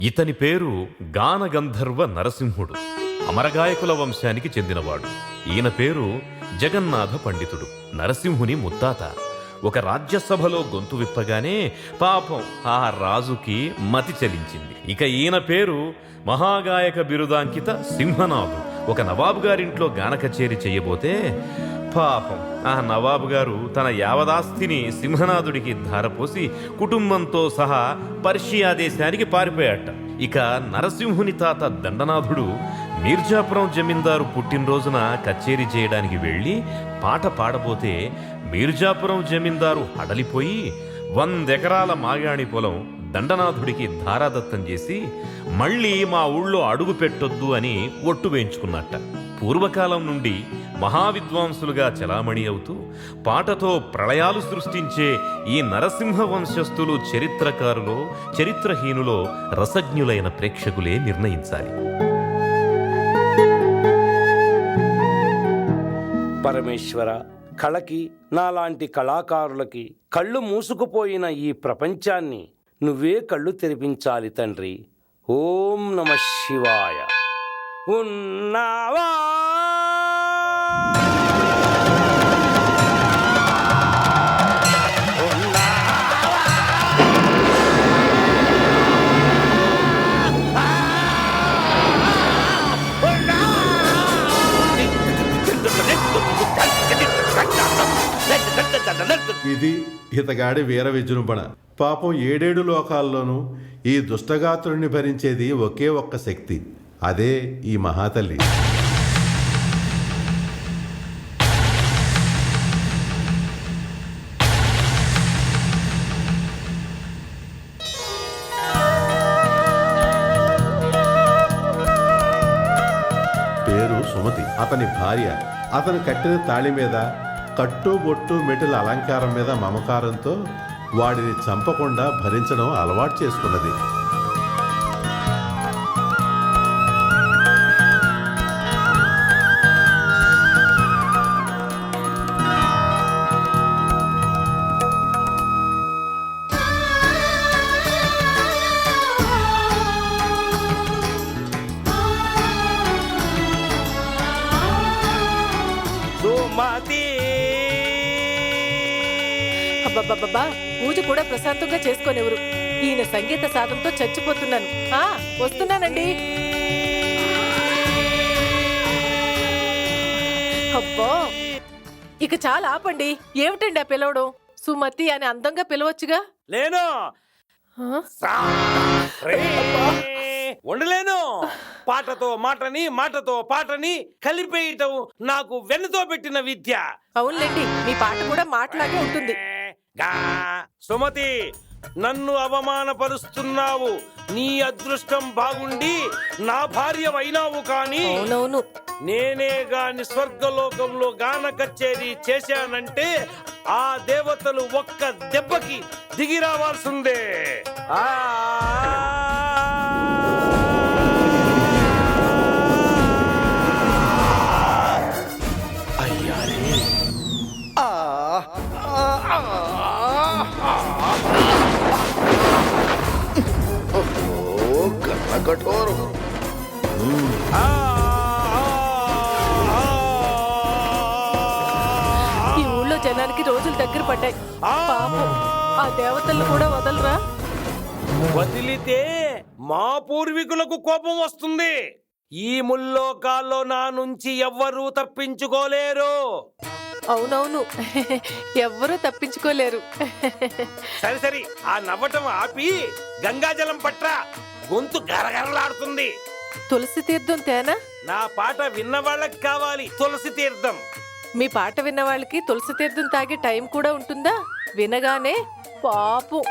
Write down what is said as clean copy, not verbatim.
ఇతని పేరు గానగంధర్వ నరసింహుడు. అమరగాయకుల వంశానికి చెందినవాడు. ఈయన పేరు జగన్నాథ పండితుడు, నరసింహుని ముత్తాత. ఒక రాజ్యసభలో గొంతు విప్పగానే పాపం ఆ రాజుకి మతి చలించింది. ఇక ఈయన పేరు మహాగాయక బిరుదాంకిత సింహనాథు. ఒక నవాబు గారింట్లో గాన కచేరీ చేయబోతే పాపం ఆ నవాబు గారు తన యావదాస్తిని సింహనాథుడికి ధారపోసి కుటుంబంతో సహా పర్షియా దేశానికి పారిపోయాట. ఇక నరసింహుని తాత దండనాథుడు మీర్జాపురం జమీందారు పుట్టినరోజున కచేరీ చేయడానికి వెళ్ళి పాట పాడబోతే మీర్జాపురం జమీందారు హడలిపోయి 100 ఎకరాల మాగాణి పొలం దండనాథుడికి ధారాదత్తం చేసి మళ్ళీ మా ఊళ్ళో అడుగు పెట్టొద్దు అని ఒట్టు వేయించుకున్నట్ట. పూర్వకాలం నుండి మహావిద్వాంసులుగా చలామణి అవుతూ పాటతో ప్రళయాలు సృష్టించే ఈ నరసింహ వంశస్థులు చరిత్రకారులో చరిత్రహీనులో రసజ్ఞులైన ప్రేక్షకులే నిర్ణయించాలి. పరమేశ్వర, కళకి, నాలాంటి కళాకారులకి కళ్ళు మూసుకుపోయిన ఈ ప్రపంచాన్ని నువ్వే కళ్ళు తెరిపించాలి తండ్రి. ఓం నమ శివాయ. ఉన్నావా ఇది ఇతగాడి వీర విజృంభణ. పాపం 7 లోకాల్లోనూ ఈ దుష్టగాత్రుడిని భరించేది ఒకే ఒక్క శక్తి, అదే ఈ మహాతల్లి. పేరు సుమతి, అతని భార్య. అతను కట్టిన తాళి మీద కట్టు బొట్టు మెటల అలంకారం మీద మమకారంతో వాడిని చంపకుండా భరించడం అలవాటు చేసుకున్నది. అబ్బబ్బబ్బా, పూజ కూడా ప్రశాంతంగా చేసుకోనివ్వరు. ఈయన సంగీత సాధంతో చచ్చిపోతున్నాను. వస్తున్నానండి. అబ్బో, ఇక చాలా ఆపండి. ఏమిటండి ఆ పిలవడం? సుమతి అని అందంగా పిలవచ్చుగా. లేను, ఉండలేను. పాటతో మాటని, మాటతో పాటని కలిపేయటం నాకు వెన్నుతో పెట్టిన విద్య. అవునులేండి, మీ పాట కూడా మాటలాగే ఉంటుంది. సుమతి, నన్ను అవమానపరుస్తున్నావు. నీ అదృష్టం బాగుండి నా భార్య అయినావు, కానీ అవునవును, నేనే గాని స్వర్గలోకంలో గాన కచేరీ చేశానంటే ఆ దేవతలు ఒక్క దెబ్బకి దిగి రావాల్సిందే. కఠోరం. ఈ ఊళ్ళో జనానికి రోజులు దగ్గర పడ్డాయి. పాపం ఆ దేవతలను కూడా వదలరా? వదిలితే మా పూర్వీకులకు కోపం వస్తుంది. ఈ ముల్లోకాల్లో నా నుంచి ఎవ్వరూ తప్పించుకోలేరు. అవునవును, ఎవ్వరూ తప్పించుకోలేరు. సరే సరే, ఆ నవ్వటం ఆపి గంగాజలం పట్రా, గొంతు గరగరలాడుతుంది. తులసి తీర్థం తేనా? నా పాట విన్న వాళ్ళకి కావాలి తులసి తీర్థం. మీ పాట విన్న వాళ్ళకి తులసి తీర్థం తాగే టైం కూడా ఉంటుందా? వినగానే పాపం